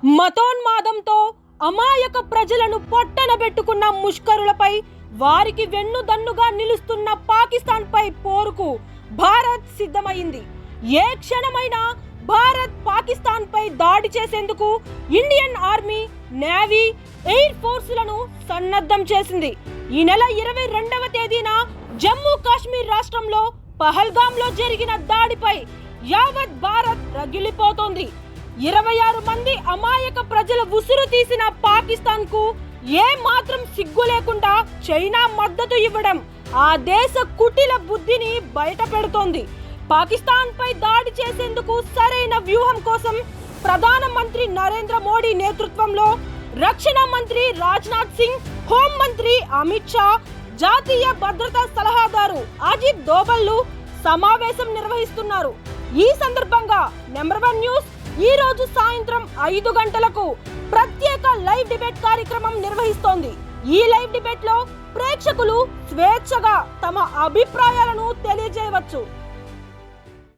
మతోన్మాదంతో అమాయక ప్రజలను పొట్టనబెట్టుకున్న ముష్కరులపై వారికి వెన్నుదన్నుగా నిలుస్తున్న పాకిస్తాన్పై పోరుకు భారత్ సిద్ధమైంది. ఏ క్షణమైనా భారత్ పాకిస్తాన్పై దాడి చేసేందుకు ఇండియన్ ఆర్మీ, నేవీ, ఎయిర్ ఫోర్సులను సన్నద్ధం చేసింది. ఈ నెల 22వ తేదీన జమ్మూ కాశ్మీర్ రాష్ట్రంలో పహల్గాంలో జరిగిన దాడిపై యావత్ భారత్ రగిలిపోతోంది. 26 మంది అమాయక ప్రజల ఉసురు తీసిన పాకిస్తాన్ కు ఏ మాత్రం సిగ్గు లేకుండా చైనా మద్దతు ఇవ్వడం ఆ దేశ కుటిల బుద్ధిని బయట పెడుతోంది. పాకిస్తాన్ పై దాడి చేసేందుకు సరైన వ్యూహం కోసం ప్రధానమంత్రి నరేంద్ర మోడీ నేతృత్వంలో రక్షణ మంత్రి రాజ్నాథ్ సింగ్, హోం మంత్రి అమిత్ షా, జాతీయ భద్రతా సలహాదారు అజిత్ దోవల్ సమావేశం నిర్వహిస్తున్నారు. ఈ సందర్భంగా నెంబర్ 1 న్యూస్ ఈ రోజు సాయంత్రం 5 గంటలకు ప్రత్యేక లైవ్ డిబేట్ కార్యక్రమం నిర్వహిస్తోంది. ఈ లైవ్ డిబేట్ లో ప్రేక్షకులు స్వేచ్ఛగా తమ అభిప్రాయాలను తెలియజేయవచ్చు.